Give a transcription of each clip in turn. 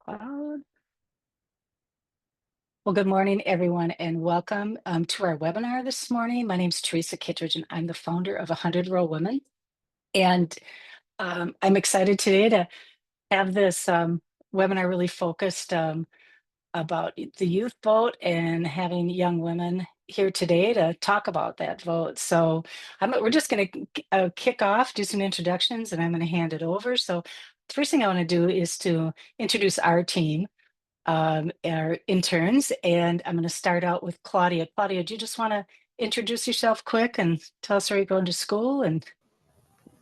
Loud. Well, good morning, everyone, and welcome to our webinar this morning. My name is Teresa Kittredge, and I'm the founder of 100 Rural Women. And I'm excited today to have this webinar really focused about the youth vote and having young women here today to talk about that vote. So we're just going to kick off, do some introductions, and I'm going to hand it over. So the first thing I want to do is to introduce our team, our interns, and I'm going to start out with Claudia. Claudia, do you just want to introduce yourself quick and tell us where you're going to school and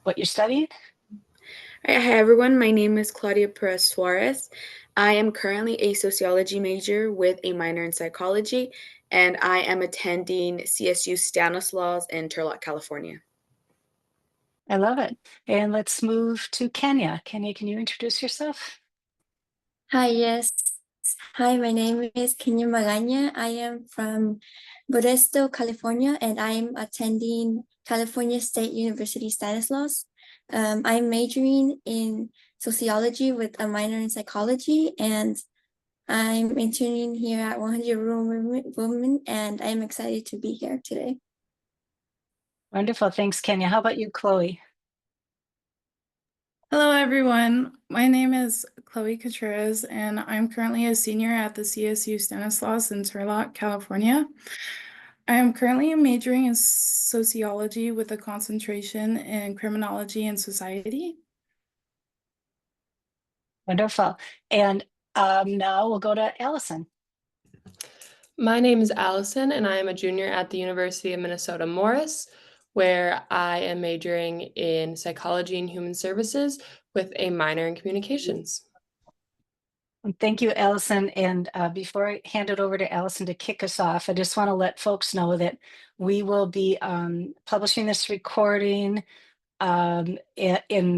what you're studying? Hi everyone, my name is Claudia Perez Suarez. I am currently a sociology major with a minor in psychology, and I am attending CSU Stanislaus in Turlock, California. I love it. And let's move to Kenya. Kenya, can you introduce yourself? Hi, yes. Hi, my name is Kenya Magana. I am from Modesto, California, and I'm attending California State University Stanislaus. I'm majoring in sociology with a minor in psychology, and I'm interning here at 100 Rural Women, and I'm excited to be here today. Wonderful. Thanks, Kenya. How about you, Chloe? Hello, everyone. My name is Chloe Contreras, and I'm currently a senior at the CSU Stanislaus in Turlock, California. I am currently majoring in sociology with a concentration in criminology and society. Wonderful. And now we'll go to Allison. My name is Allison, and I am a junior at the University of Minnesota Morris, where I am majoring in psychology and human services with a minor in communications. Thank you, Allison. And before I hand it over to Allison to kick us off, I just want to let folks know that we will be publishing this recording and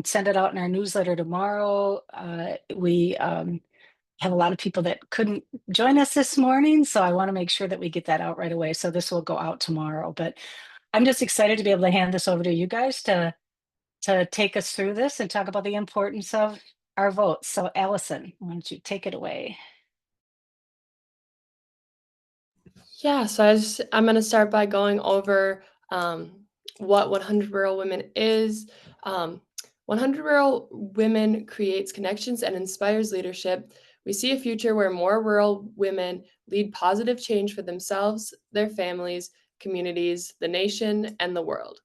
send it out in our newsletter tomorrow. We have a lot of people that couldn't join us this morning, so I want to make sure that we get that out right away. So this will go out tomorrow. But I'm just excited to be able to hand this over to you guys to take us through this and talk about the importance of our votes. So Allison, why don't you take it away? Yeah, so I'm going to start by going over what 100 Rural Women is. 100 Rural Women creates connections and inspires leadership. We see a future where more rural women lead positive change for themselves, their families, communities, the nation, and the world.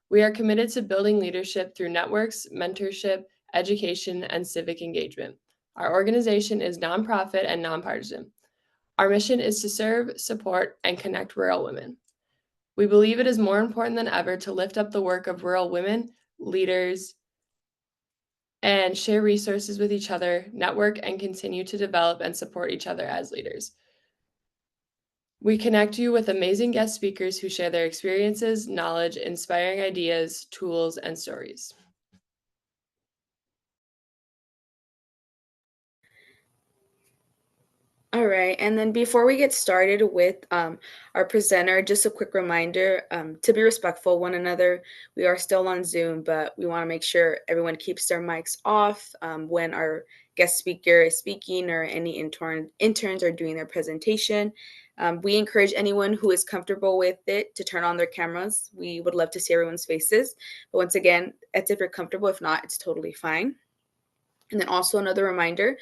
We are committed to building leadership through networks, mentorship, education, and civic engagement. Our organization is nonprofit and nonpartisan. Our mission is to serve, support, and connect rural women. We believe it is more important than ever to lift up the work of rural women, leaders, and share resources with each other, network, and continue to develop and support each other as leaders. We connect you with amazing guest speakers who share their experiences, knowledge, inspiring ideas, tools, and stories. All right, and then before we get started with our presenter, just a quick reminder to be respectful of one another. We are still on Zoom, but we want to make sure everyone keeps their mics off when our guest speaker is speaking or any interns are doing their presentation. We encourage anyone who is comfortable with it to turn on their cameras. We would love to see everyone's faces, but once again, that's if you're comfortable. If not, it's totally fine. And then also another reminder,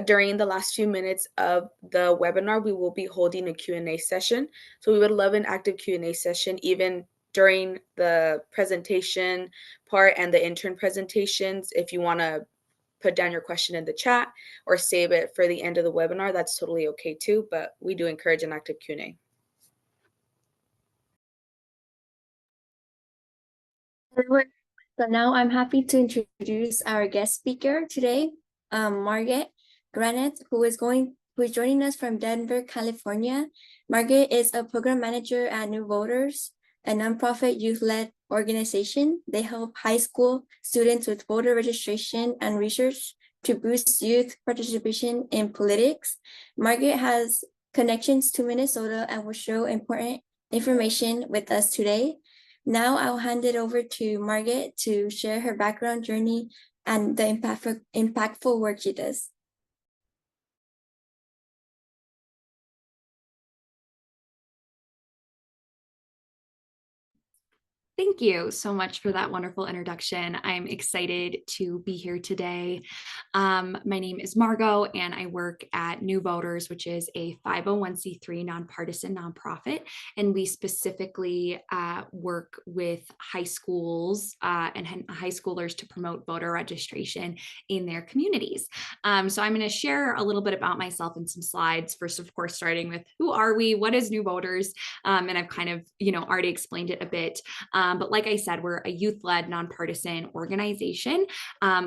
during the last few minutes of the webinar, we will be holding a Q&A session. So we would love an active Q&A session even during the presentation part and the intern presentations. If you want to put down your question in the chat or save it for the end of the webinar, that's totally okay too, but we do encourage an active Q&A. So now I'm happy to introduce our guest speaker today, Margaux Granath, who is joining us from Denver, California. Margaux is a program manager at New Voters, a nonprofit youth-led organization. They help high school students with voter registration and research to boost youth participation in politics. Margaux has connections to Minnesota and will share important information with us today. Now I'll hand it over to Margaux to share her background journey and the impactful work she does. Thank you so much for that wonderful introduction. I'm excited to be here today. My name is Margaux, and I work at New Voters, which is a 501c3 nonpartisan nonprofit. And we specifically work with high schools and high schoolers to promote voter registration in their communities. So I'm going to share a little bit about myself in some slides. First, of course, starting with who are we? What is New Voters? And I've kind of, already explained it a bit. But like I said, we're a youth-led nonpartisan organization.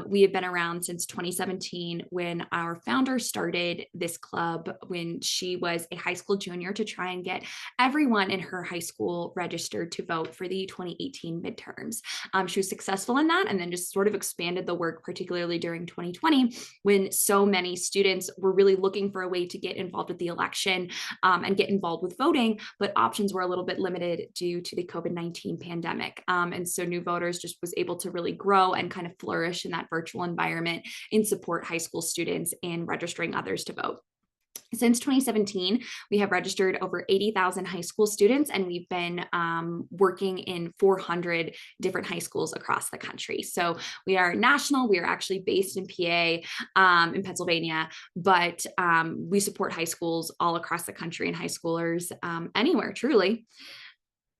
We have been around since 2017 when our founder started this club when she was a high school junior to try and get everyone in her high school registered to vote for the 2018 midterms. She was successful in that and then just sort of expanded the work, particularly during 2020 when so many students were really looking for a way to get involved with the election and get involved with voting, but options were a little bit limited due to the COVID-19 pandemic. And so New Voters just was able to really grow and kind of flourish in that virtual environment and support high school students in registering others to vote. Since 2017, we have registered over 80,000 high school students, and we've been working in 400 different high schools across the country. So we are national. We are actually based in PA, in Pennsylvania, but we support high schools all across the country and high schoolers anywhere, truly.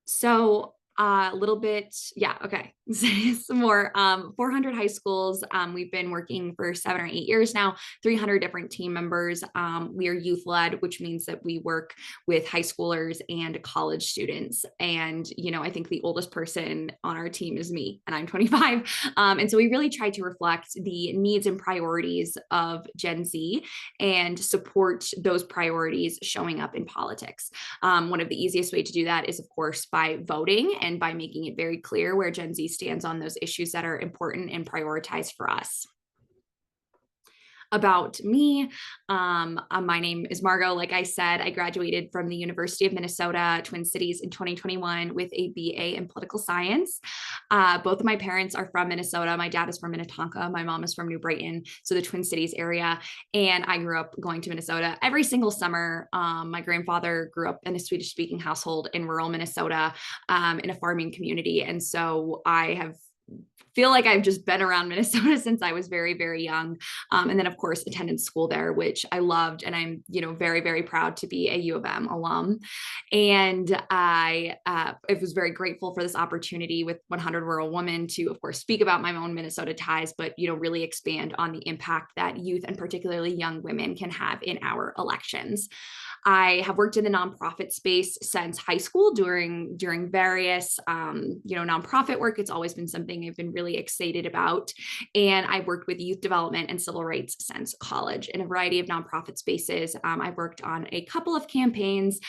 So a little bit, okay, some more, 400 high schools. We've been working for 7 or 8 years now, 300 different team members. We are youth led, which means that we work with high schoolers and college students. And, I think the oldest person on our team is me, and I'm 25. And so we really try to reflect the needs and priorities of Gen Z and support those priorities showing up in politics. One of the easiest way to do that is, of course, by voting and by making it very clear where Gen Z stands on those issues that are important and prioritized for us. About me, my name is Margaux. Like I said, I graduated from the University of Minnesota, Twin Cities in 2021 with a BA in political science. Both of my parents are from Minnesota. My dad is from Minnetonka. My mom is from New Brighton, so the Twin Cities area. And I grew up going to Minnesota every single summer. My grandfather grew up in a Swedish-speaking household in rural Minnesota, in a farming community. And so I feel like I've just been around Minnesota since I was very, very young. And then of course, attended school there, which I loved. And I'm, very, very proud to be a U of M alum. And I was very grateful for this opportunity with 100 Rural Women to, of course, speak about my own Minnesota ties, but, really expand on the impact that youth and particularly young women can have in our elections. I have worked in the nonprofit space since high school during various, nonprofit work. It's always been something I've been really excited about. And I've worked with youth development and civil rights since college in a variety of nonprofit spaces. I've worked on a couple of campaigns,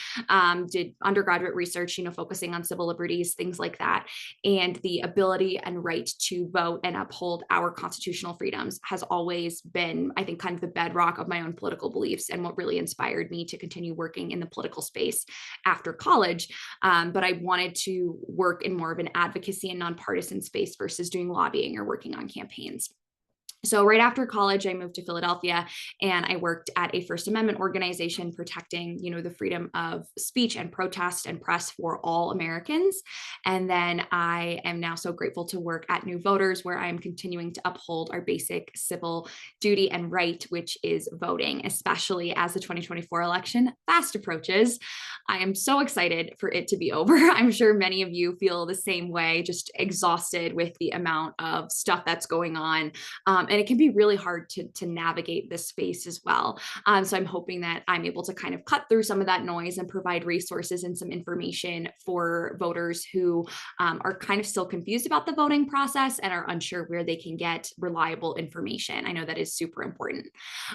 did undergraduate research, focusing on civil liberties, things like that. And the ability and right to vote and uphold our constitutional freedoms has always been, I think, kind of the bedrock of my own political beliefs and what really inspired me to continue working in the political space after college. But I wanted to work in more of an advocacy and nonpartisan space versus doing lobbying or working on campaigns. So right after college, I moved to Philadelphia and I worked at a First Amendment organization protecting, the freedom of speech and protest and press for all Americans. And then I am now so grateful to work at New Voters, where I am continuing to uphold our basic civil duty and right, which is voting, especially as the 2024 election fast approaches. I am so excited for it to be over. I'm sure many of you feel the same way, just exhausted with the amount of stuff that's going on. And it can be really hard to navigate this space as well. So I'm hoping that I'm able to kind of cut through some of that noise and provide resources and some information for voters who are kind of still confused about the voting process and are unsure where they can get reliable information. I know that is super important.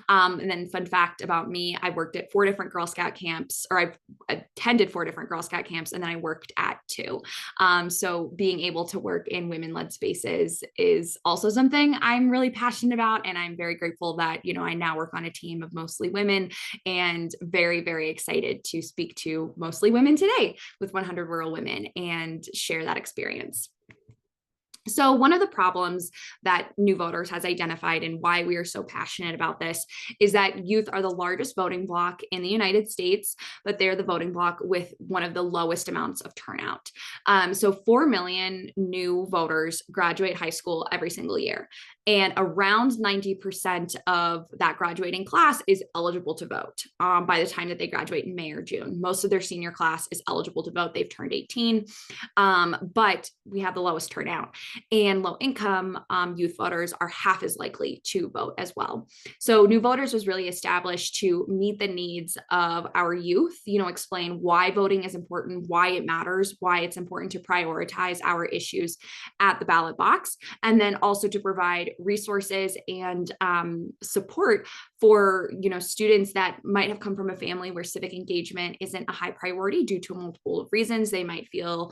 And then fun fact about me, I worked at 4 different Girl Scout camps, or I've attended 4 different Girl Scout camps, and then I worked at 2. So being able to work in women-led spaces is also something I'm really passionate about. And I'm very grateful that, I now work on a team of mostly women and very, very excited to speak to mostly women today with 100 Rural Women and share that experience. So one of the problems that New Voters has identified and why we are so passionate about this is that youth are the largest voting bloc in the United States, but they're the voting bloc with one of the lowest amounts of turnout. So 4 million new voters graduate high school every single year. And around 90% of that graduating class is eligible to vote by the time that they graduate in May or June. Most of their senior class is eligible to vote. They've turned 18, but we have the lowest turnout. And low income youth voters are half as likely to vote as well. So New Voters was really established to meet the needs of our youth, explain why voting is important, why it matters, why it's important to prioritize our issues at the ballot box, and then also to provide resources and support for students that might have come from a family where civic engagement isn't a high priority due to multiple reasons. They might feel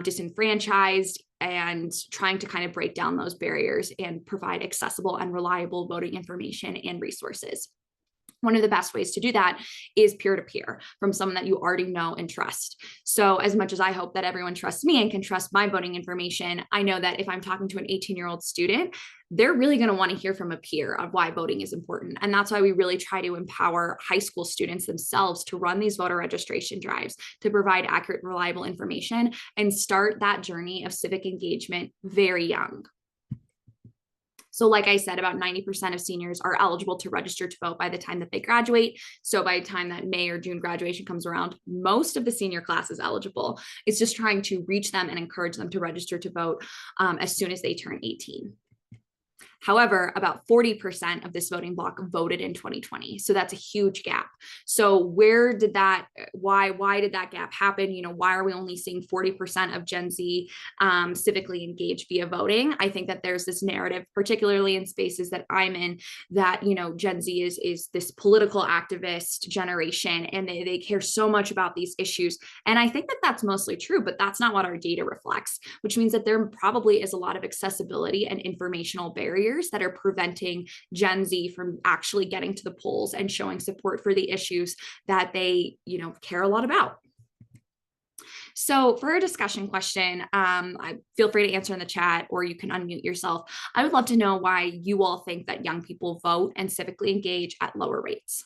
disenfranchised, and trying to kind of break down those barriers and provide accessible and reliable voting information and resources. One of the best ways to do that is peer-to-peer from someone that you already know and trust. So as much as I hope that everyone trusts me and can trust my voting information, I know that if I'm talking to an 18-year-old student, they're really going to want to hear from a peer of why voting is important. And that's why we really try to empower high school students themselves to run these voter registration drives, to provide accurate, reliable information, and start that journey of civic engagement very young. So like I said, about 90% of seniors are eligible to register to vote by the time that they graduate. So by the time that May or June graduation comes around, most of the senior class is eligible. It's just trying to reach them and encourage them to register to vote as soon as they turn 18. However, about 40% of this voting bloc voted in 2020. So that's a huge gap. So why did that gap happen? Why are we only seeing 40% of Gen Z civically engaged via voting? I think that there's this narrative, particularly in spaces that I'm in, that, Gen Z is this political activist generation, and they care so much about these issues. And I think that that's mostly true, but that's not what our data reflects, which means that there probably is a lot of accessibility and informational barriers that are preventing Gen Z from actually getting to the polls and showing support for the issues that they, care a lot about. So for a discussion question, feel free to answer in the chat, or you can unmute yourself. I would love to know why you all think that young people vote and civically engage at lower rates.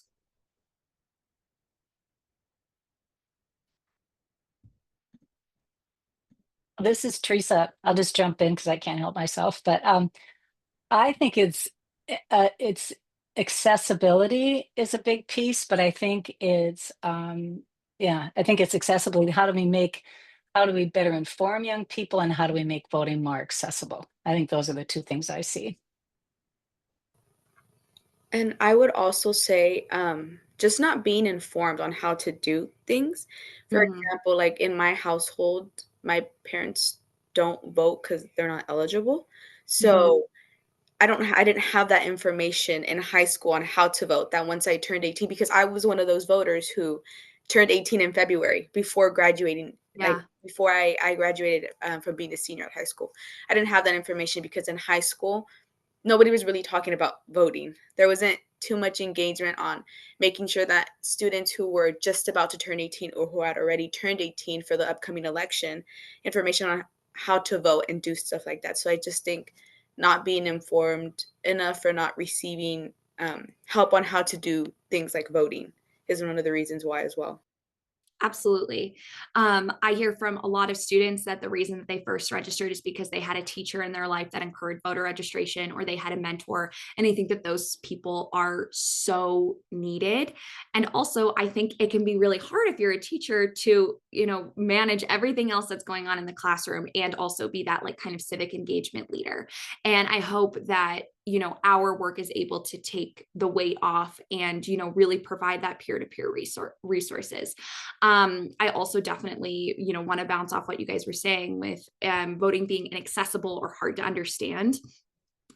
This is Teresa. I'll just jump in because I can't help myself. But I think it's accessibility is a big piece, but I think it's accessibility. How do we better inform young people, and how do we make voting more accessible? I think those are the two things I see. And I would also say just not being informed on how to do things. For example, like in my household, my parents don't vote because they're not eligible. So I didn't have that information in high school on how to vote that once I turned 18, because I was one of those voters who turned 18 in February before graduating. Yeah. Like before I graduated from being a senior at high school. I didn't have that information because in high school, nobody was really talking about voting. There wasn't too much engagement on making sure that students who were just about to turn 18 or who had already turned 18 for the upcoming election, information on how to vote and do stuff like that. So I just think not being informed enough or not receiving help on how to do things like voting is one of the reasons why as well. Absolutely. I hear from a lot of students that the reason that they first registered is because they had a teacher in their life that encouraged voter registration, or they had a mentor. And I think that those people are so needed. And also, I think it can be really hard if you're a teacher to, manage everything else that's going on in the classroom and also be that kind of civic engagement leader. And I hope that our work is able to take the weight off and, really provide that peer-to-peer resources. I also definitely, want to bounce off what you guys were saying with voting being inaccessible or hard to understand.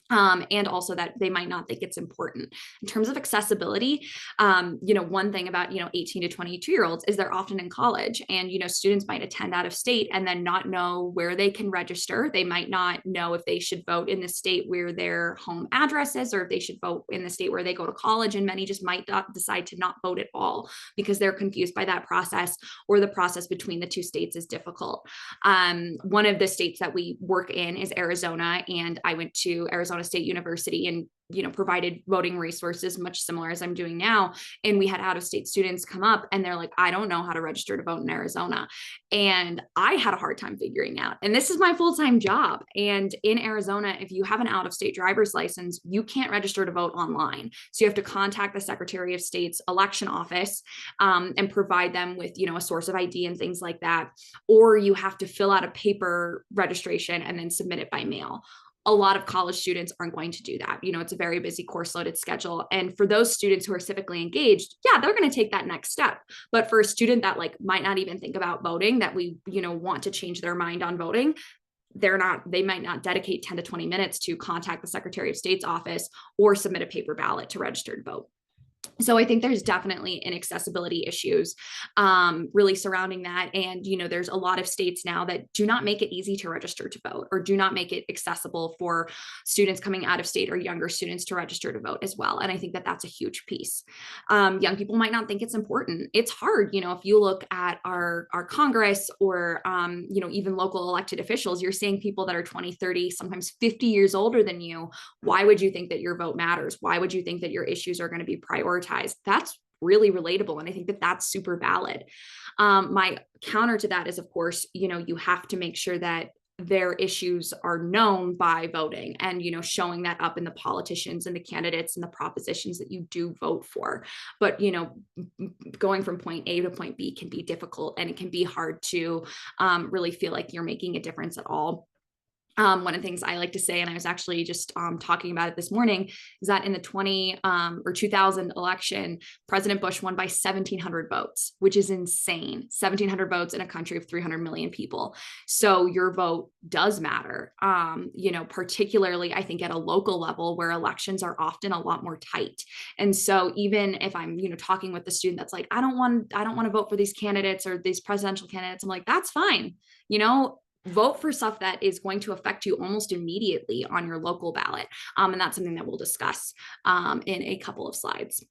And also that they might not think it's important. In terms of accessibility, one thing about, 18 to 22-year-olds is they're often in college, and, students might attend out of state and then not know where they can register. They might not know if they should vote in the state where their home address is, or if they should vote in the state where they go to college. And many just might not decide to not vote at all because they're confused by that process, or the process between the two states is difficult. One of the states that we work in is Arizona, and I went to Arizona State University and provided voting resources much similar as I'm doing now. And we had out-of-state students come up and they're like, I don't know how to register to vote in Arizona. And I had a hard time figuring out, and this is my full-time job. And in Arizona, if you have an out-of-state driver's license, you can't register to vote online. So you have to contact the Secretary of State's election office and provide them with, a source of ID and things like that. Or you have to fill out a paper registration and then submit it by mail. A lot of college students aren't going to do that. It's a very busy course loaded schedule. And for those students who are civically engaged, yeah, they're going to take that next step. But for a student that might not even think about voting, that we, want to change their mind on voting, they might not dedicate 10 to 20 minutes to contact the Secretary of State's office or submit a paper ballot to register to vote. So I think there's definitely inaccessibility issues really surrounding that. And, there's a lot of states now that do not make it easy to register to vote, or do not make it accessible for students coming out of state or younger students to register to vote as well. And I think that that's a huge piece. Young people might not think it's important. It's hard. If you look at our Congress or, even local elected officials, you're seeing people that are 20, 30, sometimes 50 years older than you. Why would you think that your vote matters? Why would you think that your issues are going to be prioritized? That's really relatable. And I think that that's super valid. My counter to that is, of course, you have to make sure that their issues are known by voting and, showing that up in the politicians and the candidates and the propositions that you do vote for. But, going from point A to point B can be difficult, and it can be hard to really feel like you're making a difference at all. One of the things I like to say, and I was actually just talking about it this morning, is that in the 2000 election, President Bush won by 1,700 votes, which is insane. 1,700 votes in a country of 300 million people. So your vote does matter, particularly I think at a local level where elections are often a lot more tight. And so even if I'm, talking with the student that's like, I don't want to vote for these candidates or these presidential candidates, I'm like, that's fine. Vote for stuff that is going to affect you almost immediately on your local ballot. And that's something that we'll discuss in a couple of slides.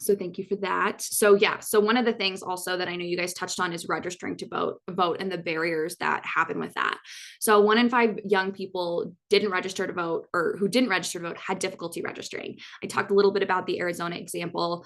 So thank you for that. So yeah, so one of the things also that I know you guys touched on is registering to vote and the barriers that happen with that. So 1 in 5 young people didn't register to vote, or who didn't register to vote had difficulty registering. I talked a little bit about the Arizona example.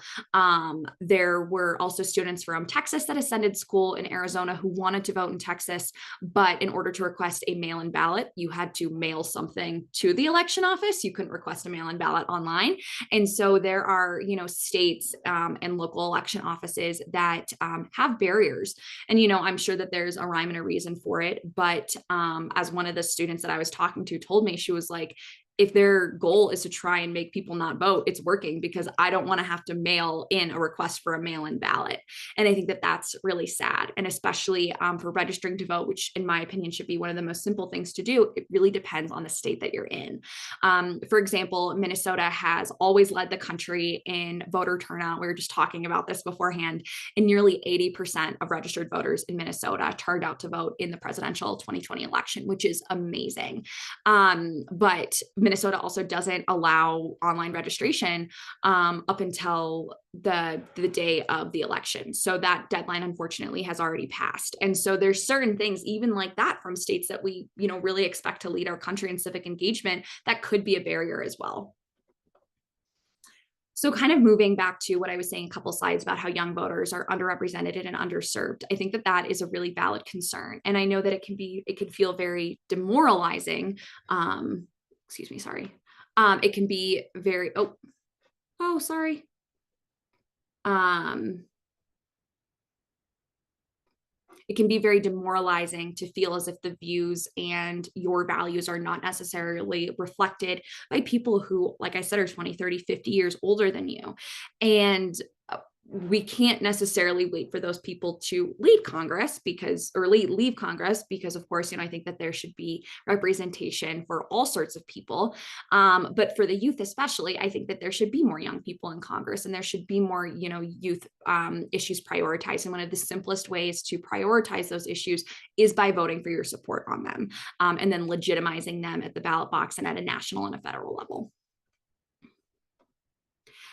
There were also students from Texas that attended school in Arizona who wanted to vote in Texas, but in order to request a mail-in ballot, you had to mail something to the election office. You couldn't request a mail-in ballot online. And so there are, states and local election offices that have barriers. And, I'm sure that there's a rhyme and a reason for it. But as one of the students that I was talking to told me, she was like, if their goal is to try and make people not vote, it's working, because I don't want to have to mail in a request for a mail-in ballot. And I think that that's really sad. And especially for registering to vote, which in my opinion should be one of the most simple things to do, it really depends on the state that you're in. For example, Minnesota has always led the country in voter turnout. We were just talking about this beforehand, and nearly 80% of registered voters in Minnesota turned out to vote in the presidential 2020 election, which is amazing. But Minnesota also doesn't allow online registration up until the day of the election. So that deadline, unfortunately, has already passed. And so there's certain things, even like that, from states that we, really expect to lead our country in civic engagement, that could be a barrier as well. So kind of moving back to what I was saying a couple slides about how young voters are underrepresented and underserved, I think that that is a really valid concern. And I know that it can feel very demoralizing. Excuse me, sorry. It can be very, sorry. It can be very demoralizing to feel as if the views and your values are not necessarily reflected by people who, like I said, are 20, 30, 50 years older than you. And we can't necessarily wait for those people to leave Congress leave Congress because, of course, I think that there should be representation for all sorts of people. But for the youth, especially, I think that there should be more young people in Congress, and there should be more, youth issues prioritized. And one of the simplest ways to prioritize those issues is by voting for your support on them, and then legitimizing them at the ballot box and at a national and a federal level.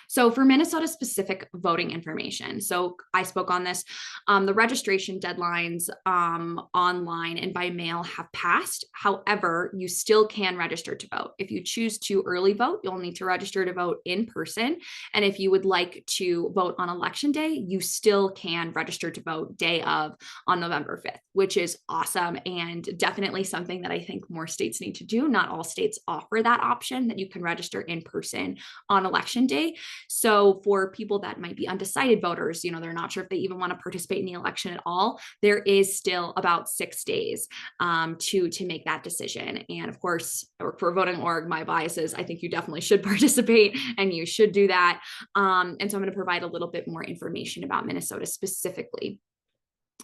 So for Minnesota specific voting information, so I spoke on this, the registration deadlines online and by mail have passed. However, you still can register to vote. If you choose to early vote, you'll need to register to vote in person. And if you would like to vote on election day, you still can register to vote day of on November 5th, which is awesome and definitely something that I think more states need to do. Not all states offer that option that you can register in person on election day. So for people that might be undecided voters, they're not sure if they even want to participate in the election at all, there is still about 6 days to make that decision. And of course, for voting.org, my bias is I think you definitely should participate and you should do that. And so I'm going to provide a little bit more information about Minnesota specifically.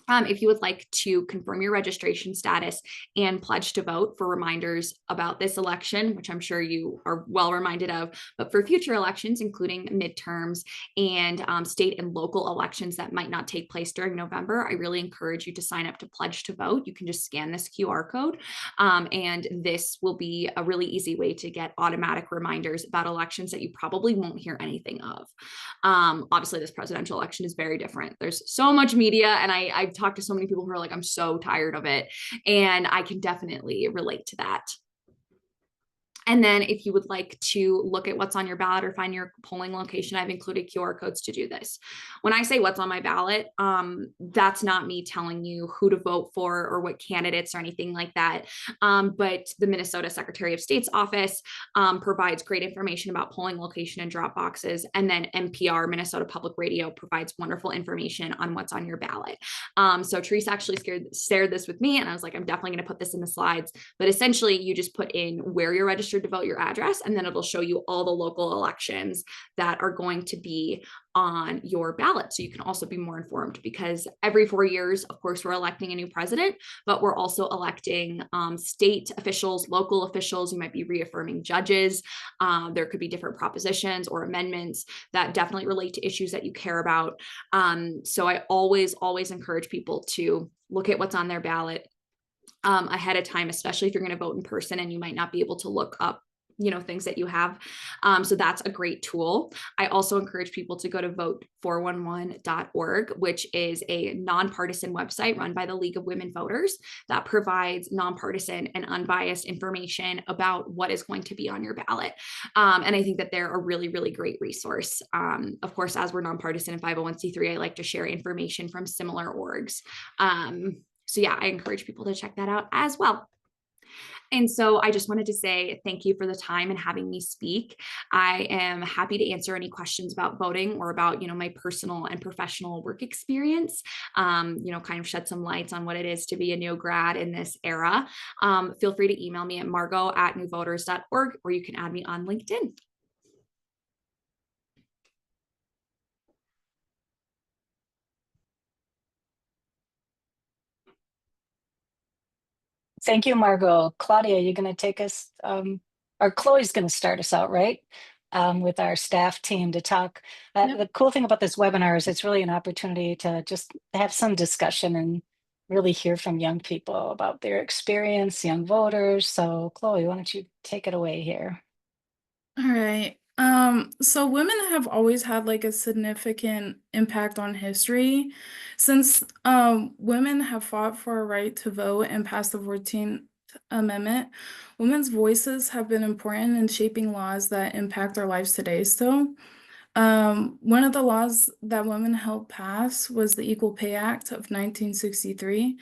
If you would like to confirm your registration status and pledge to vote for reminders about this election, which I'm sure you are well reminded of, but for future elections, including midterms and state and local elections that might not take place during November, I really encourage you to sign up to pledge to vote. You can just scan this QR code, and this will be a really easy way to get automatic reminders about elections that you probably won't hear anything of. Obviously, this presidential election is very different. There's so much media, and I've talked to so many people who are like, I'm so tired of it. And I can definitely relate to that. And then if you would like to look at what's on your ballot or find your polling location, I've included QR codes to do this. When I say what's on my ballot, that's not me telling you who to vote for or what candidates or anything like that. But the Minnesota Secretary of State's office provides great information about polling location and drop boxes. And then NPR, Minnesota Public Radio, provides wonderful information on what's on your ballot. So Teresa actually shared this with me, and I was like, I'm definitely going to put this in the slides. But essentially, you just put in where you're registered to vote, your address, and then it'll show you all the local elections that are going to be on your ballot. So you can also be more informed, because every 4 years, of course, we're electing a new president, but we're also electing state officials, local officials. You might be reaffirming judges. There could be different propositions or amendments that definitely relate to issues that you care about. So I always encourage people to look at what's on their ballot ahead of time, especially if you're going to vote in person and you might not be able to look up things that you have. So that's a great tool. I also encourage people to go to vote411.org, which is a nonpartisan website run by the League of Women Voters that provides nonpartisan and unbiased information about what is going to be on your ballot. And I think that they're a really, really great resource. Of course, as we're nonpartisan and 501c3, I like to share information from similar orgs. So yeah, I encourage people to check that out as well. And so I just wanted to say thank you for the time and having me speak. I am happy to answer any questions about voting or about, my personal and professional work experience, kind of shed some lights on what it is to be a new grad in this era. Feel free to email me at margaux@newvoters.org, or you can add me on LinkedIn. Thank you, Margaux. Claudia, you're going to take us, or Chloe's going to start us out, right? With our staff team to talk. Yep. The cool thing about this webinar is it's really an opportunity to just have some discussion and really hear from young people about their experience, young voters. So Chloe, why don't you take it away here? All right. So women have always had like a significant impact on history since women have fought for a right to vote and passed the 14th Amendment. Women's voices have been important in shaping laws that impact our lives today still. One of the laws that women helped pass was the Equal Pay Act of 1963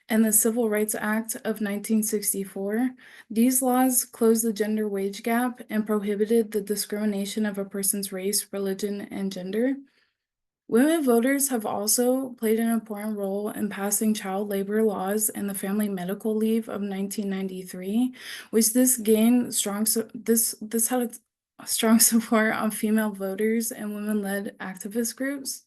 and the Civil Rights Act of 1964. These laws closed the gender wage gap and prohibited the discrimination of a person's race, religion, and gender. Women voters have also played an important role in passing child labor laws and the Family Medical Leave of 1993, which this gained strong this had strong support on female voters and women-led activist groups.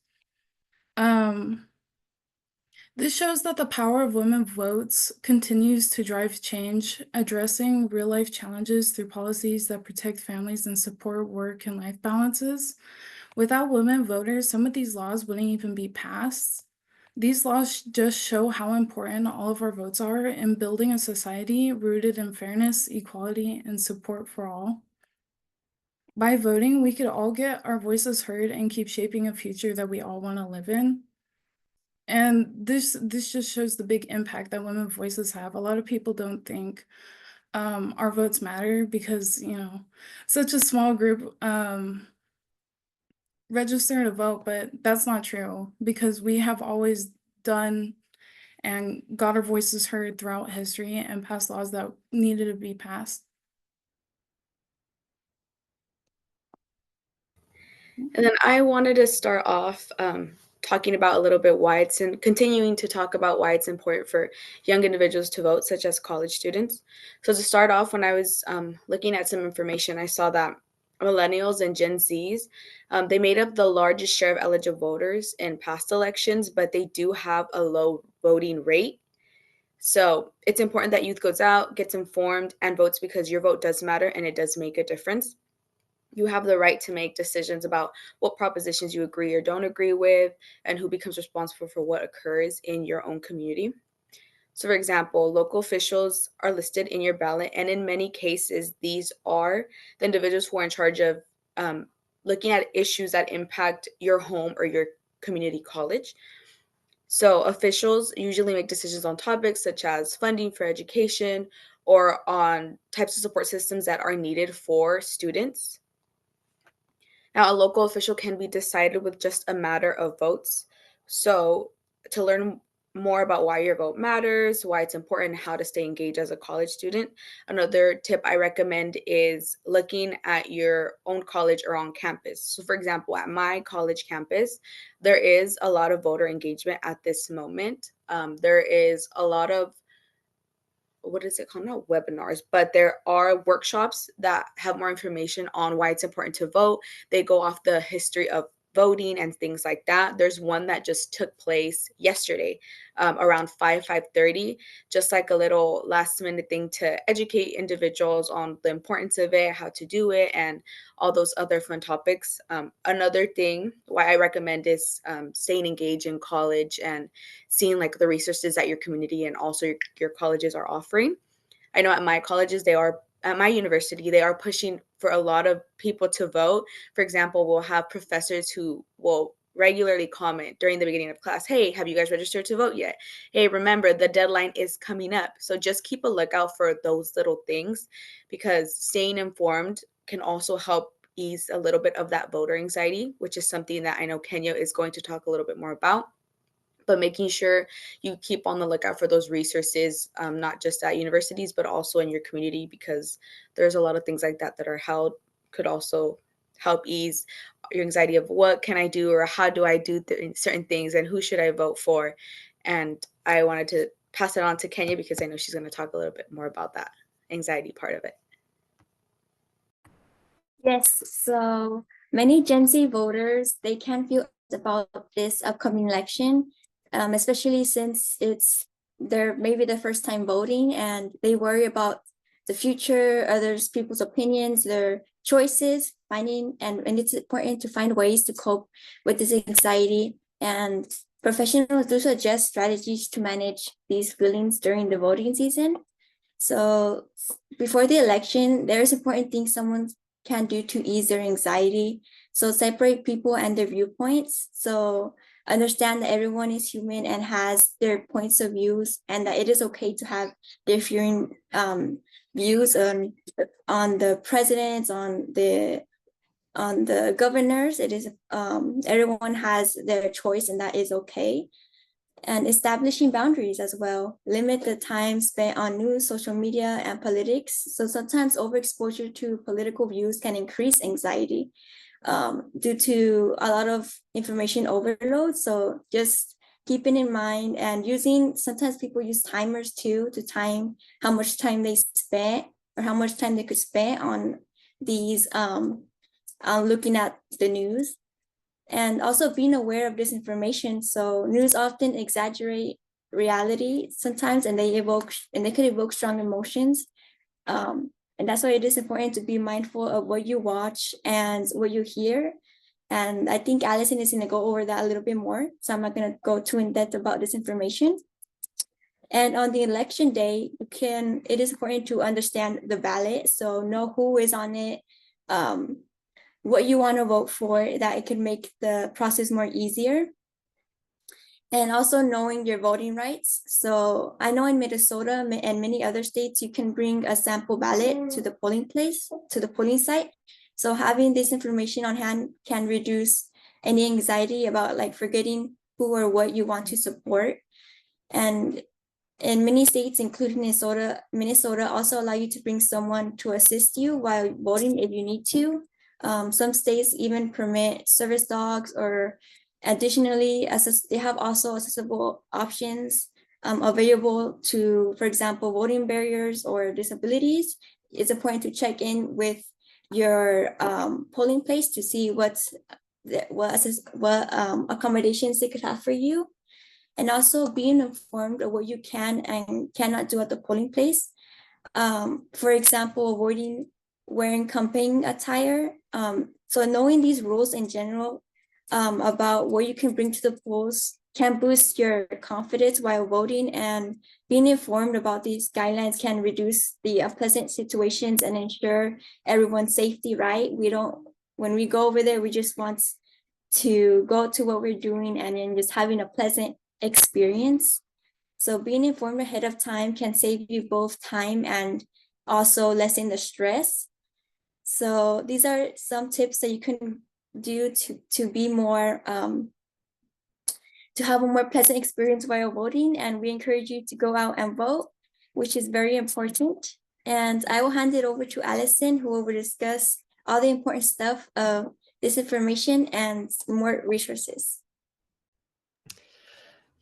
This shows that the power of women votes continues to drive change, addressing real-life challenges through policies that protect families and support work and life balances. Without women voters, some of these laws wouldn't even be passed. These laws just show how important all of our votes are in building a society rooted in fairness, equality, and support for all. By voting, we could all get our voices heard and keep shaping a future that we all want to live in. And this just shows the big impact that women's voices have. A lot of people don't think our votes matter because, you know, such a small group register to vote, but that's not true because we have always done and got our voices heard throughout history and passed laws that needed to be passed. And then I wanted to start off talking about a little bit why it's and continuing to talk about why it's important for young individuals to vote, such as college students. So to start off, when I was looking at some information, I saw that millennials and Gen Zs, they made up the largest share of eligible voters in past elections, but they do have a low voting rate. So it's important that youth goes out, gets informed, and votes because your vote does matter and it does make a difference. You have the right to make decisions about what propositions you agree or don't agree with and who becomes responsible for what occurs in your own community. So, for example, local officials are listed in your ballot, and in many cases, these are the individuals who are in charge of looking at issues that impact your home or your community college. So, officials usually make decisions on topics such as funding for education or on types of support systems that are needed for students. Now, a local official can be decided with just a matter of votes. So, to learn more about why your vote matters, why it's important, and how to stay engaged as a college student, another tip I recommend is looking at your own college or on campus. So, for example, at my college campus, there is a lot of voter engagement at this moment. There is a lot of what is it called? Not webinars, but there are workshops that have more information on why it's important to vote. They go off the history of voting and things like that. There's one that just took place yesterday around 5:30, just like a little last minute thing to educate individuals on the importance of it, how to do it, and all those other fun topics. Another thing why I recommend is staying engaged in college and seeing like the resources that your community and also your colleges are offering. I know at my colleges, at my university, they are pushing for a lot of people to vote. For example, we'll have professors who will regularly comment during the beginning of class, hey, have you guys registered to vote yet? Hey, remember the deadline is coming up. So just keep a lookout for those little things because staying informed can also help ease a little bit of that voter anxiety, which is something that I know Kenya is going to talk a little bit more about. But making sure you keep on the lookout for those resources, not just at universities, but also in your community, because there's a lot of things like that that are held, could also help ease your anxiety of what can I do or how do I do certain things and who should I vote for. And I wanted to pass it on to Kenya because I know she's going to talk a little bit more about that anxiety part of it. Yes, so many Gen Z voters, they can feel about this upcoming election, especially since it's maybe the first time voting and they worry about the future, others people's opinions, their choices, and it's important to find ways to cope with this anxiety. And professionals do suggest strategies to manage these feelings during the voting season. So before the election, there's important things someone can do to ease their anxiety. So separate people and their viewpoints. So understand that everyone is human and has their points of views, and that it is okay to have differing views on the presidents, on the governors. It is everyone has their choice, and that is okay. And establishing boundaries as well. Limit the time spent on news, social media, and politics. So sometimes overexposure to political views can increase anxiety due to a lot of information overload. So just keeping in mind and sometimes people use timers too to time how much time they spent or how much time they could spend on these looking at the news, and also being aware of disinformation. So news often exaggerate reality sometimes, and they could evoke strong emotions. And that's why it is important to be mindful of what you watch and what you hear. And I think Allison is going to go over that a little bit more, so I'm not going to go too in depth about this information. And on the election day, it is important to understand the ballot, so know who is on it, what you want to vote for, that it can make the process more easier. And also knowing your voting rights. So I know in Minnesota and many other states, you can bring a sample ballot to the polling place, to the polling site. So having this information on hand can reduce any anxiety about like forgetting who or what you want to support. And in many states, including Minnesota also allow you to bring someone to assist you while voting if you need to. Some states even permit service dogs, or additionally, they have also accessible options available to, for example, voting barriers or disabilities. It's important to check in with your polling place to see what accommodations they could have for you. And also being informed of what you can and cannot do at the polling place. For example, avoiding wearing campaign attire. So knowing these rules in general about what you can bring to the polls can boost your confidence while voting, and being informed about these guidelines can reduce the unpleasant situations and ensure everyone's safety, right? When we go over there, we just want to go to what we're doing and then just having a pleasant experience. So being informed ahead of time can save you both time and also lessen the stress. So these are some tips that you can do to be more to have a more pleasant experience while voting. And we encourage you to go out and vote, which is very important. And I will hand it over to Allison, who will discuss all the important stuff of this information and more resources.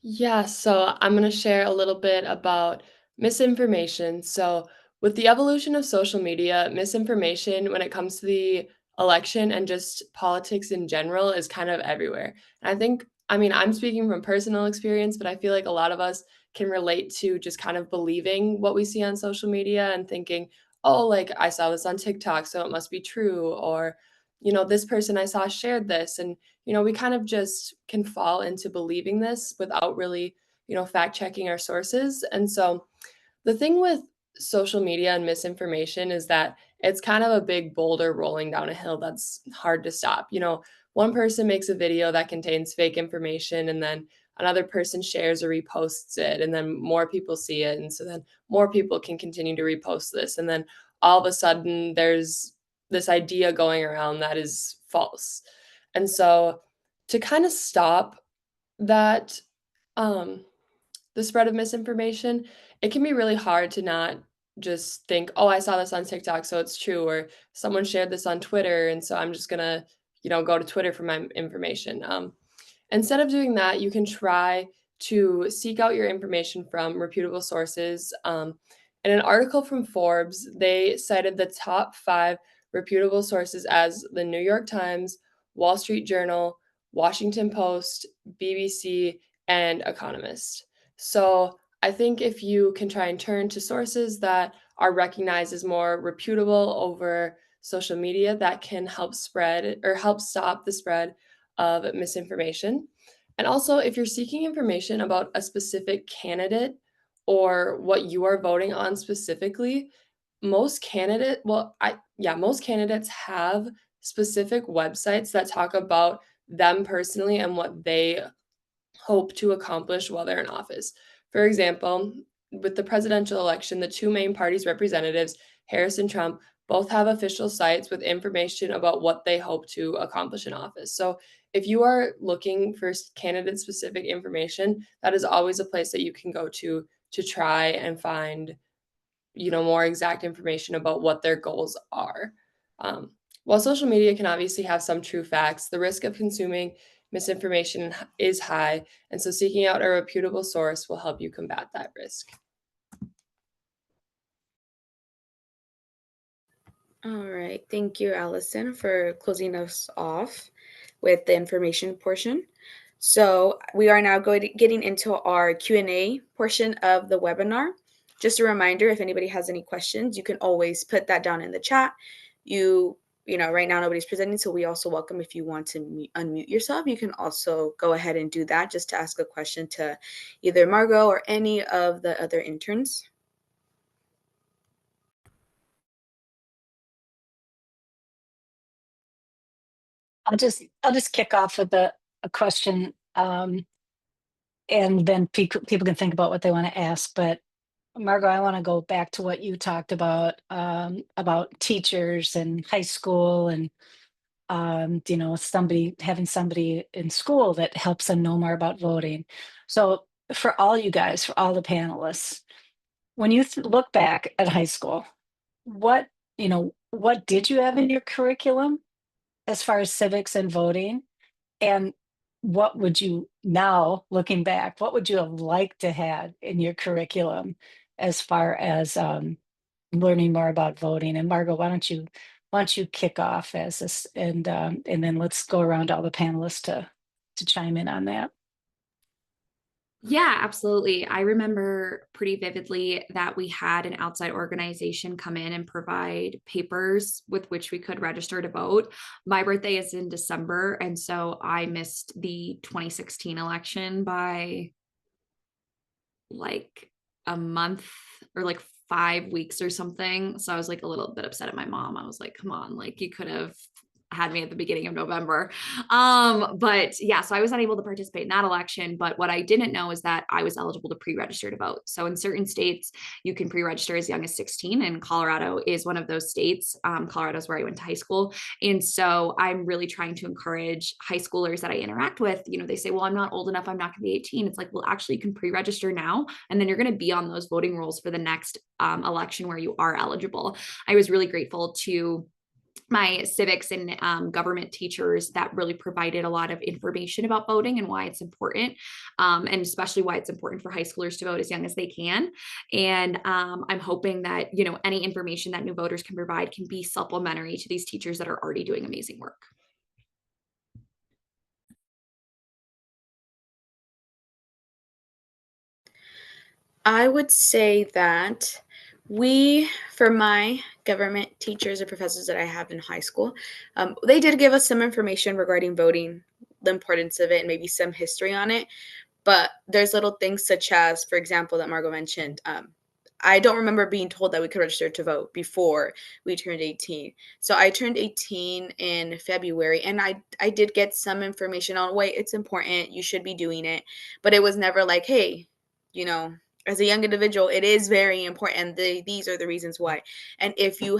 Yeah, so I'm going to share a little bit about misinformation. So, with the evolution of social media, misinformation when it comes to the election and just politics in general is kind of everywhere. And I mean, I'm speaking from personal experience, but I feel like a lot of us can relate to just kind of believing what we see on social media and thinking, oh, like I saw this on TikTok, so it must be true. Or, this person I saw shared this. And we kind of just can fall into believing this without really, fact checking our sources. And so the thing with social media and misinformation is that it's kind of a big boulder rolling down a hill that's hard to stop. One person makes a video that contains fake information, and then another person shares or reposts it, and then more people see it. And so then more people can continue to repost this. And then all of a sudden, there's this idea going around that is false. And so to kind of stop that, the spread of misinformation, it can be really hard to not just think, oh, I saw this on TikTok, so it's true, or someone shared this on Twitter, and so I'm just gonna, go to Twitter for my information. Instead of doing that, you can try to seek out your information from reputable sources. In an article from Forbes, they cited the top 5 reputable sources as the New York Times, Wall Street Journal, Washington Post, BBC, and Economist. So I think if you can try and turn to sources that are recognized as more reputable over social media, that can help spread or help stop the spread of misinformation. And also, if you're seeking information about a specific candidate or what you are voting on specifically, most candidates have specific websites that talk about them personally and what they hope to accomplish while they're in office. For example, with the presidential election, the two main parties' representatives, Harris and Trump, both have official sites with information about what they hope to accomplish in office. So if you are looking for candidate specific information, that is always a place that you can go to try and find, more exact information about what their goals are. While social media can obviously have some true facts, the risk of consuming misinformation is high, and so seeking out a reputable source will help you combat that risk. All right. Thank you, Allison, for closing us off with the information portion. So we are now getting into our Q&A portion of the webinar. Just a reminder, if anybody has any questions, you can always put that down in the chat. Right now nobody's presenting, so we also welcome if you want to unmute yourself. You can also go ahead and do that just to ask a question to either Margaux or any of the other interns. I'll just kick off with a question, and then people can think about what they want to ask. But Margaux, I want to go back to what you talked about teachers and high school, and having somebody in school that helps them know more about voting. So for all you guys, for all the panelists, when you look back at high school, what what did you have in your curriculum as far as civics and voting? And what would you now, looking back, what would you have liked to have in your curriculum as far as learning more about voting? And Margaux, why don't you kick off as this, and then let's go around all the panelists to chime in on that. Yeah, absolutely. I remember pretty vividly that we had an outside organization come in and provide papers with which we could register to vote. My birthday is in December, and so I missed the 2016 election by like a month or like 5 weeks or something. So I was like a little bit upset at my mom. I was like, come on, like you could have had me at the beginning of November. But yeah, so I was unable to participate in that election. But what I didn't know is that I was eligible to pre-register to vote. So in certain states, you can pre-register as young as 16, and Colorado is one of those states. Colorado is where I went to high school. And so I'm really trying to encourage high schoolers that I interact with. They say, well, I'm not old enough, I'm not going to be 18. It's like, well, actually, you can pre-register now, and then you're going to be on those voting rolls for the next election where you are eligible. I was really grateful to my civics and government teachers that really provided a lot of information about voting and why it's important, and especially why it's important for high schoolers to vote as young as they can. And I'm hoping that any information that new voters can provide can be supplementary to these teachers that are already doing amazing work. I would say that for my government teachers or professors that I have in high school, they did give us some information regarding voting, the importance of it, and maybe some history on it. But there's little things such as, for example, that Margaux mentioned. I don't remember being told that we could register to vote before we turned 18. So I turned 18 in February, and I did get some information on, wait, it's important, you should be doing it. But it was never like, hey, as a young individual, it is very important. These are the reasons why. And if you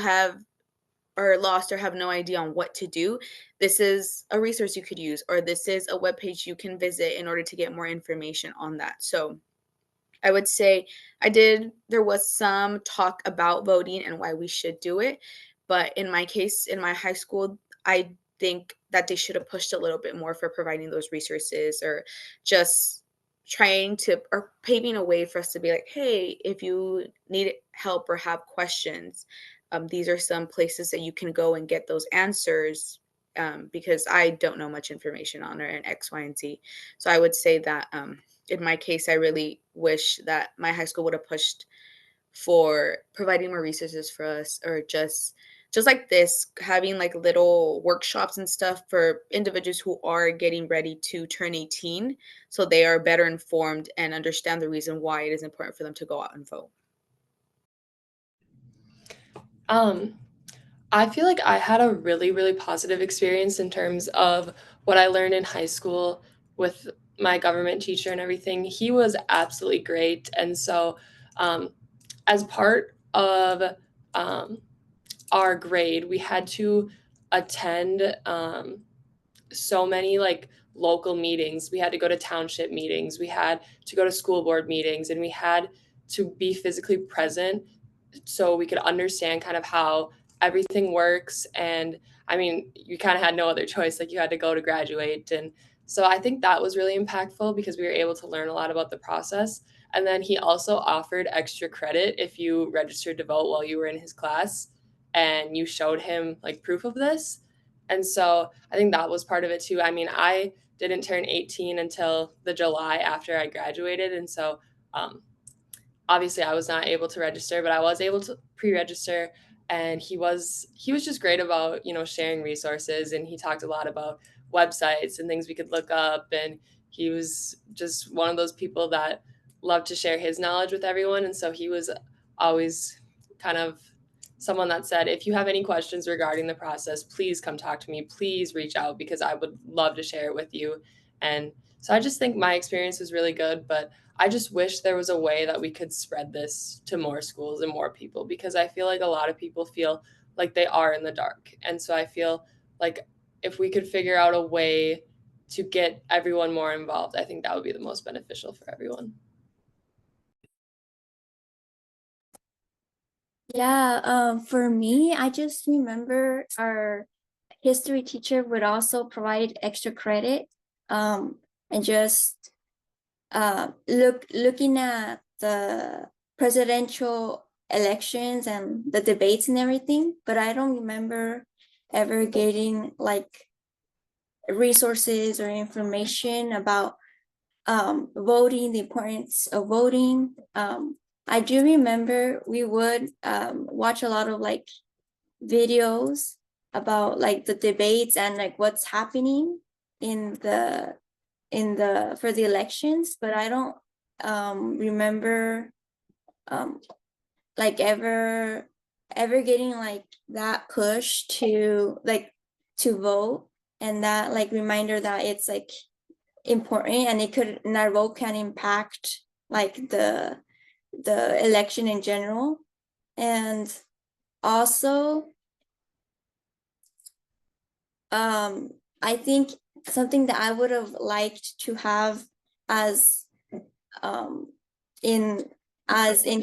are lost or have no idea on what to do, this is a resource you could use, or this is a webpage you can visit in order to get more information on that. So I would say there was some talk about voting and why we should do it. But in my case, in my high school, I think that they should have pushed a little bit more for providing those resources, or just or paving a way for us to be like, hey, if you need help or have questions, these are some places that you can go and get those answers, because I don't know much information on it and X, Y, and Z. So I would say that in my case, I really wish that my high school would have pushed for providing more resources for us, or just like this, having like little workshops and stuff for individuals who are getting ready to turn 18, so they are better informed and understand the reason why it is important for them to go out and vote. I feel like I had a really, really positive experience in terms of what I learned in high school with my government teacher and everything. He was absolutely great. And so, as part of our grade, we had to attend so many like local meetings. We had to go to township meetings. We had to go to school board meetings, and we had to be physically present so we could understand kind of how everything works. And I mean, you kind of had no other choice. Like you had to go to graduate. And so I think that was really impactful because we were able to learn a lot about the process. And then he also offered extra credit if you registered to vote while you were in his class. and you showed him like proof of this. And so I think that was part of it too. I mean, I didn't turn 18 until the July after I graduated. And so obviously I was not able to register, but I was able to pre-register. And he was just great about, you know, sharing resources. And he talked a lot about websites and things we could look up. And he was just one of those people that loved to share his knowledge with everyone. And so he was always kind of someone that said, if you have any questions regarding the process, please come talk to me. Please reach out because I would love to share it with you. And so I just think my experience was really good, but I just wish there was a way that we could spread this to more schools and more people, because I feel like a lot of people feel like they are in the dark. And so I feel like if we could figure out a way to get everyone more involved, I think that would be the most beneficial for everyone. Yeah, for me, I just remember our history teacher would also provide extra credit, and just looking at the presidential elections and the debates and everything, but I don't remember ever getting like resources or information about voting, the importance of voting. I do remember we would watch a lot of like videos about like the debates and like what's happening in the for the elections, but I don't remember like ever getting like that push to like to vote, and that like reminder that it's like important and that vote can impact like the election in general. And also I think something that I would have liked to have as in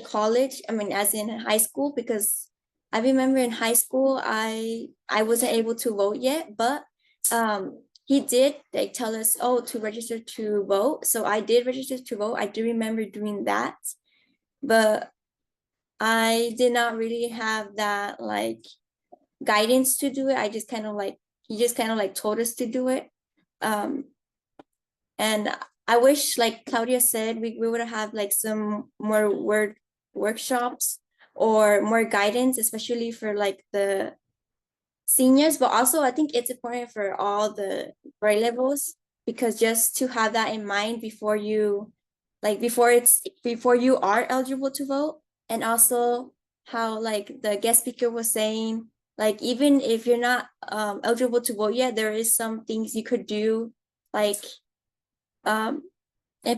college, I mean as in high school, because I remember in high school I wasn't able to vote yet, but he did like tell us, oh, to register to vote. So I did register to vote. I do remember doing that, but I did not really have that like guidance to do it. I just kind of like, he just kind of like told us to do it. And I wish, like Claudia said, we would have like some more workshops or more guidance, especially for like the seniors, but also I think it's important for all the grade levels, because just to have that in mind before you before you are eligible to vote. And also how like the guest speaker was saying, like even if you're not eligible to vote yet, there is some things you could do like in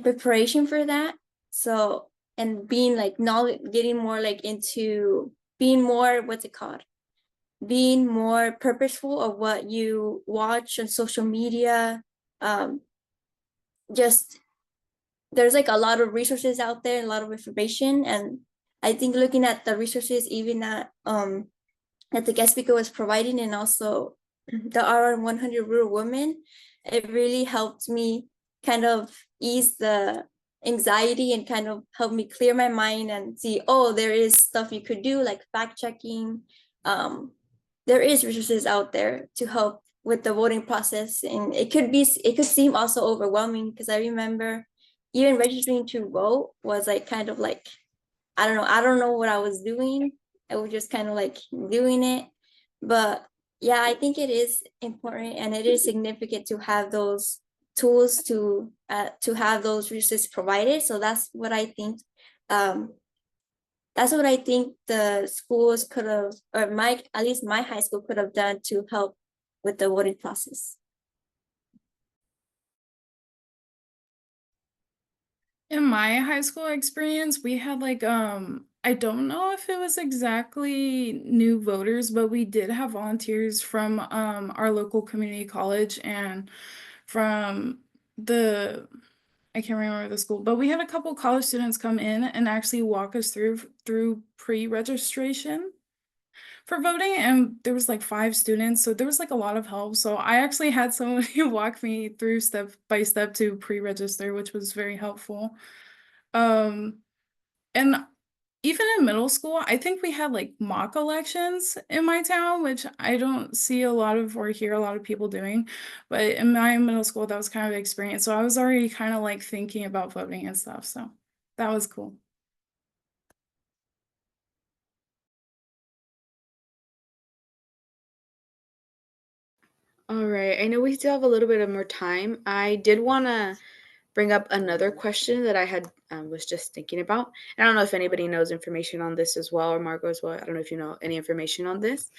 preparation for that. So, and being like knowledge, getting more like into being more, what's it called, being more purposeful of what you watch on social media. Just there's like a lot of resources out there, a lot of information, and I think looking at the resources even that the guest speaker was providing, and also the RR 100 Rural Women, it really helped me kind of ease the anxiety and kind of help me clear my mind and see, oh, there is stuff you could do, like fact checking. There is resources out there to help with the voting process, and it could seem also overwhelming, because I remember even registering to vote was like kind of like, I don't know what I was doing. I was just kind of like doing it. But yeah, I think it is important and it is significant to have those tools, to have those resources provided. So that's what I think. That's what I think the schools could have, or at least my high school could have done to help with the voting process. In my high school experience, we had like I don't know if it was exactly new voters, but we did have volunteers from our local community college and from the I can't remember the school, but we had a couple college students come in and actually walk us through pre-registration for voting, and there was like 5 students, so there was like a lot of help. So I actually had someone who walked me through step by step to pre-register, which was very helpful. And even in middle school, I think we had like mock elections in my town, which I don't see a lot of or hear a lot of people doing. But in my middle school, that was kind of an experience. So I was already kind of like thinking about voting and stuff. So that was cool. All right, I know we still have a little bit of more time. I did want to bring up another question that I had was just thinking about. I don't know if anybody knows information on this as well, or Margaux as well. I don't know if you know any information on this.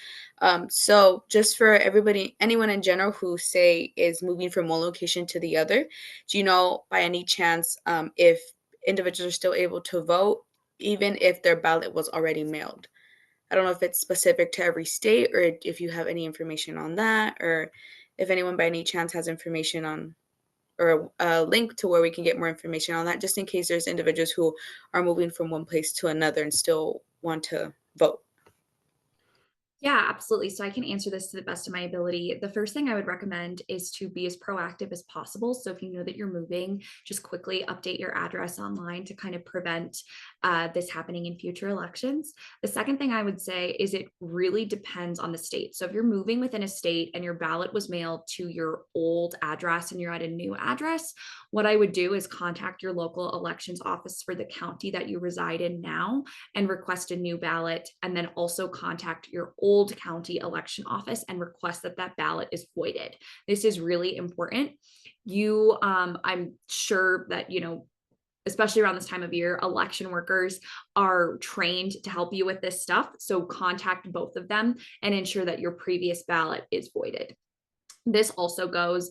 So just for everybody, anyone in general who say is moving from one location to the other, do you know by any chance if individuals are still able to vote even if their ballot was already mailed? I don't know if it's specific to every state or if you have any information on that, or if anyone by any chance has information on or a link to where we can get more information on that, just in case there's individuals who are moving from one place to another and still want to vote. Yeah, absolutely. So I can answer this to the best of my ability. The first thing I would recommend is to be as proactive as possible. So if you know that you're moving, just quickly update your address online to kind of prevent this happening in future elections. The second thing I would say is it really depends on the state. So if you're moving within a state and your ballot was mailed to your old address and you're at a new address, what I would do is contact your local elections office for the county that you reside in now and request a new ballot, and then also contact your old county election office and request that that ballot is voided. This is really important. I'm sure that, especially around this time of year, election workers are trained to help you with this stuff. So contact both of them and ensure that your previous ballot is voided. This also goes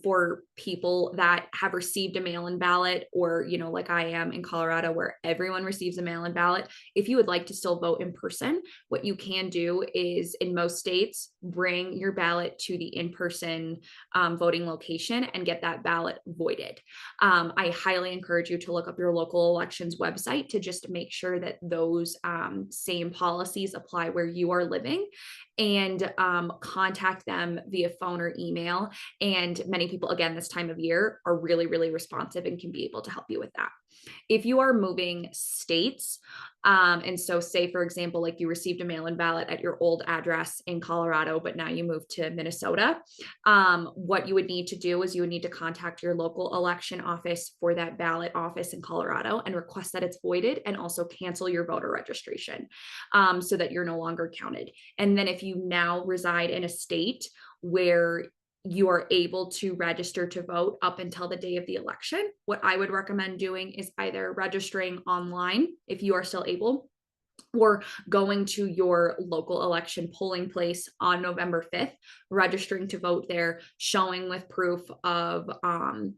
for people that have received a mail-in ballot, or, like I am in Colorado, where everyone receives a mail-in ballot. If you would like to still vote in person, what you can do is, in most states, bring your ballot to the in-person voting location and get that ballot voided. I highly encourage you to look up your local elections website to just make sure that those same policies apply where you are living, and contact them via phone or email. And many people, again, this time of year, are really, really responsive and can be able to help you with that. If you are moving states, and so say, for example, like you received a mail-in ballot at your old address in Colorado, but now you move to Minnesota, what you would need to do is you would need to contact your local election office for that ballot office in Colorado and request that it's voided, and also cancel your voter registration so that you're no longer counted. And then if you now reside in a state where you are able to register to vote up until the day of the election, what I would recommend doing is either registering online if you are still able, or going to your local election polling place on November 5th, registering to vote there, showing with proof of,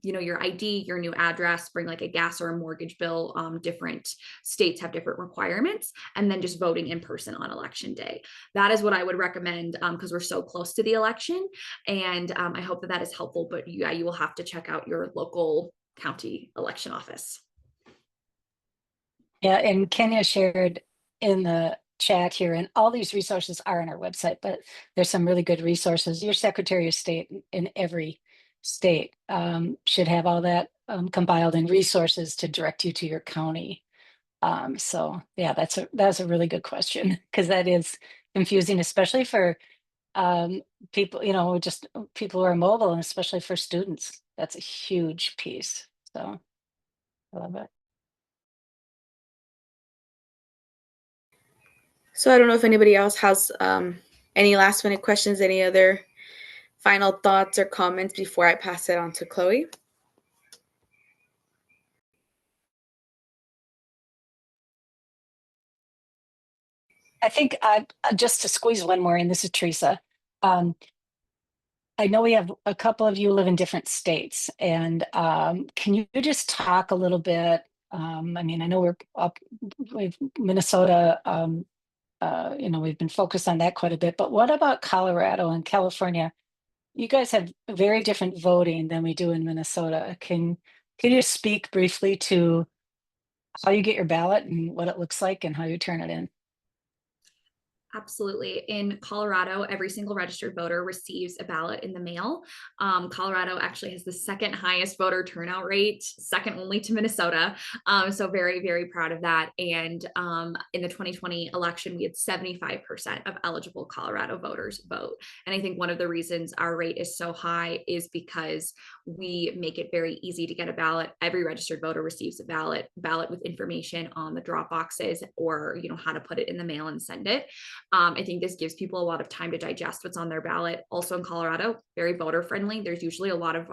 your ID, your new address, bring like a gas or a mortgage bill. Different states have different requirements, and then just voting in person on election day. That is what I would recommend, because we're so close to the election, and I hope that is helpful. But yeah, you will have to check out your local county election office. Yeah, and Kenya shared in the chat here, and all these resources are on our website, but there's some really good resources. Your Secretary of State in every state should have all that compiled in resources to direct you to your county. So yeah, that's a really good question, because that is confusing, especially for people, just people who are mobile, and especially for students. That's a huge piece. So I love it. So I don't know if anybody else has any last minute questions, any other final thoughts or comments before I pass it on to Chloe. I think just to squeeze one more in, this is Teresa. I know we have a couple of you live in different states, and can you just talk a little bit? I know we've Minnesota, we've been focused on that quite a bit, but what about Colorado and California? You guys have very different voting than we do in Minnesota. Can you speak briefly to how you get your ballot and what it looks like and how you turn it in? Absolutely. In Colorado, every single registered voter receives a ballot in the mail. Colorado actually has the second highest voter turnout rate, second only to Minnesota. So very, very proud of that. And in the 2020 election, we had 75% of eligible Colorado voters vote. And I think one of the reasons our rate is so high is because we make it very easy to get a ballot. Every registered voter receives a ballot with information on the drop boxes, or how to put it in the mail and send it. I think this gives people a lot of time to digest what's on their ballot. Also in Colorado, very voter friendly. There's usually a lot of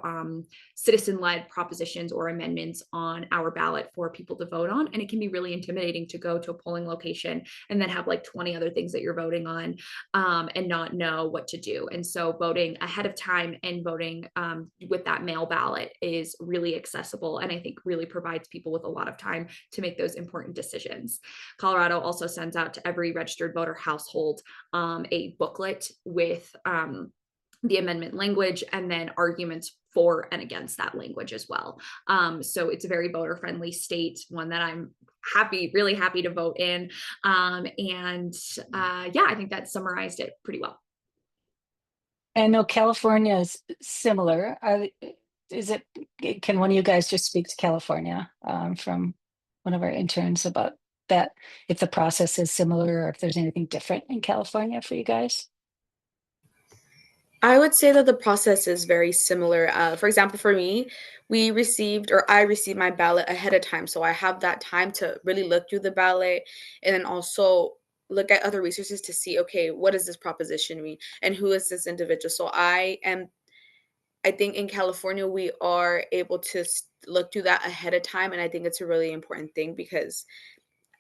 citizen-led propositions or amendments on our ballot for people to vote on. And it can be really intimidating to go to a polling location and then have like 20 other things that you're voting on and not know what to do. And so voting ahead of time and voting with that mail ballot is really accessible, and I think really provides people with a lot of time to make those important decisions. Colorado also sends out to every registered voter household a booklet with the amendment language and then arguments for and against that language as well. So it's a very voter friendly state, one that I'm really happy to vote in. Yeah, I think that summarized it pretty well. I know California is similar. Can one of you guys just speak to California from one of our interns about that, if the process is similar or if there's anything different in California for you guys? I would say that the process is very similar. For example, for me, I received my ballot ahead of time. So I have that time to really look through the ballot and then also look at other resources to see, okay, what does this proposition mean? And who is this individual? So I think in California, we are able to look through that ahead of time. And I think it's a really important thing because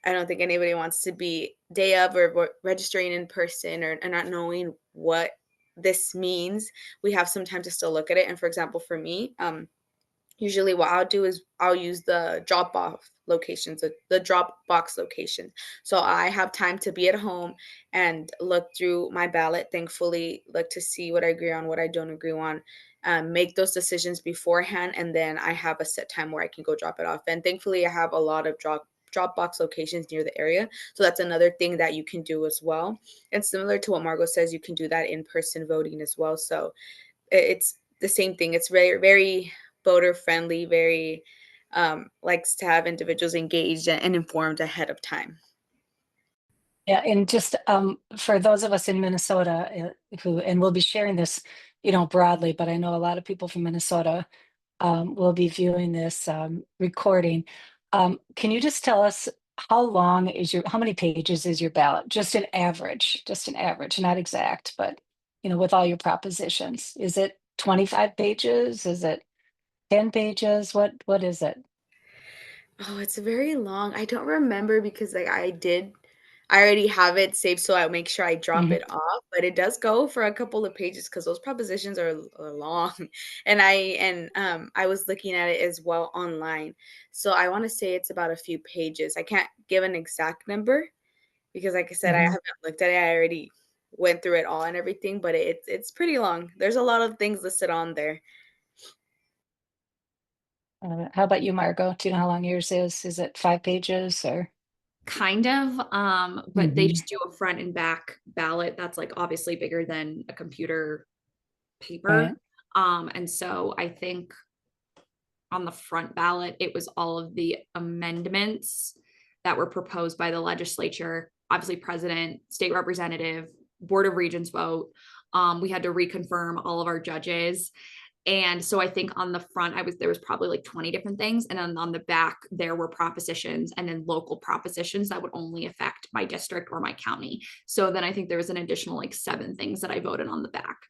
I don't think anybody wants to be day of or registering in person or not knowing what this means. We have some time to still look at it. And for example, for me, usually what I'll do is I'll use the drop-off locations, the drop-box location. So I have time to be at home and look through my ballot, thankfully, look to see what I agree on, what I don't agree on, make those decisions beforehand, and then I have a set time where I can go drop it off. And thankfully, I have a lot of drop-box locations near the area. So that's another thing that you can do as well. And similar to what Margaux says, you can do that in-person voting as well. So it's the same thing. It's very, very voter friendly, very likes to have individuals engaged and informed ahead of time. Yeah, and just for those of us in Minnesota and we'll be sharing this, broadly, but I know a lot of people from Minnesota will be viewing this recording. Can you just tell us how many pages is your ballot? Just an average, not exact, but with all your propositions. Is it 25 pages? Is it 10 pages? What is it? Oh, it's very long. I don't remember because I already have it saved, so I make sure I drop Mhm. it off. But it does go for a couple of pages because those propositions are long. And I was looking at it as well online. So I want to say it's about a few pages. I can't give an exact number because, like I said, I Mhm. haven't looked at it. I already went through it all and everything, but it's pretty long. There's a lot of things listed on there. How about you, Margot? Do you know how long yours is? Is it 5 pages or? Kind of, but they Mhm. just do a front and back ballot that's like obviously bigger than a computer paper. Right. And so I think on the front ballot, it was all of the amendments that were proposed by the legislature, obviously president, state representative, board of regents vote. We had to reconfirm all of our judges. And so I think on the front, there was probably like 20 different things. And then on the back, there were propositions and then local propositions that would only affect my district or my county. So then I think there was an additional like 7 things that I voted on the back.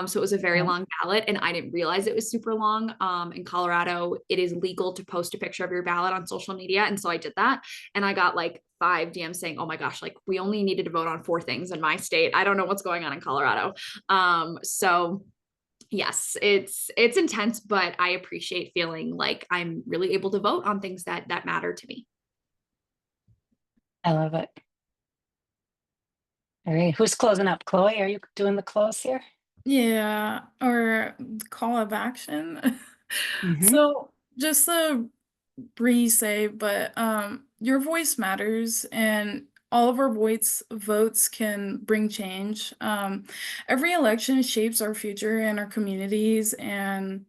So it was a very Right. long ballot, and I didn't realize it was super long. In Colorado, it is legal to post a picture of your ballot on social media. And so I did that. And I got like 5 DMs saying, oh my gosh, like we only needed to vote on 4 things in my state. I don't know what's going on in Colorado. So yes, it's intense, but I appreciate feeling like I'm really able to vote on things that matter to me. I love it. All right, who's closing up? Chloe, are you doing the close here? Yeah, or call of action. Mhm. So just a brief say, but your voice matters, and all of our votes can bring change. Every election shapes our future and our communities, and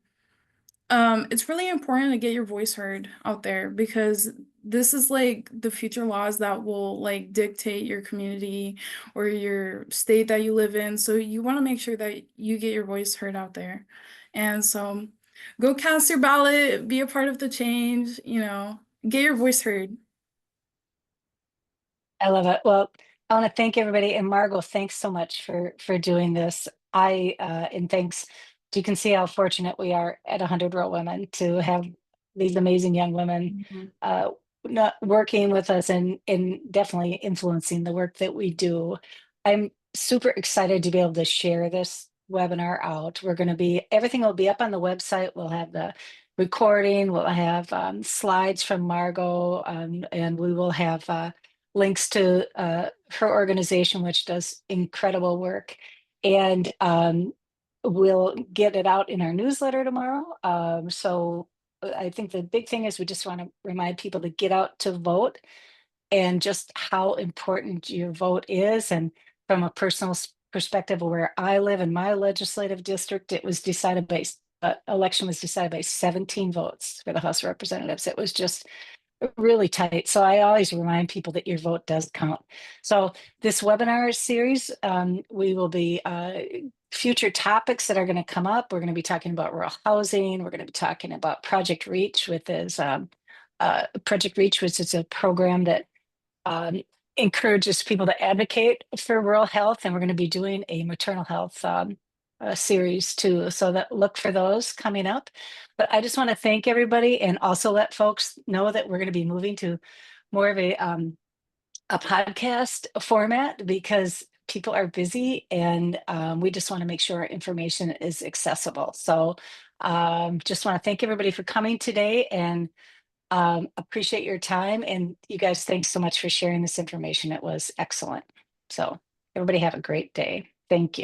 it's really important to get your voice heard out there because this is like the future laws that will like dictate your community or your state that you live in. So you want to make sure that you get your voice heard out there. And so go cast your ballot, be a part of the change, get your voice heard. I love it. Well, I want to thank everybody, and Margaux, thanks so much for doing this. And thanks. You can see how fortunate we are at 100 Real Women to have these amazing young women not working with us and definitely influencing the work that we do. I'm super excited to be able to share this webinar out. Everything will be up on the website. We'll have the recording, we'll have slides from Margaux, and we will have links to her organization, which does incredible work. And we'll get it out in our newsletter tomorrow. So I think the big thing is we just want to remind people to get out to vote and just how important your vote is. And from a personal perspective of where I live in my legislative district, it was decided by election was decided by 17 votes for the House of Representatives. It was just really tight. So I always remind people that your vote does count. So this webinar series, we will be future topics that are going to come up. We're going to be talking about rural housing. We're going to be talking about Project Reach, which is a program that encourages people to advocate for rural health. And we're going to be doing a maternal health series too. So look for those coming up. But I just want to thank everybody and also let folks know that we're going to be moving to more of a podcast format because people are busy and we just want to make sure our information is accessible. So just want to thank everybody for coming today and appreciate your time. And you guys, thanks so much for sharing this information. It was excellent. So everybody have a great day. Thank you.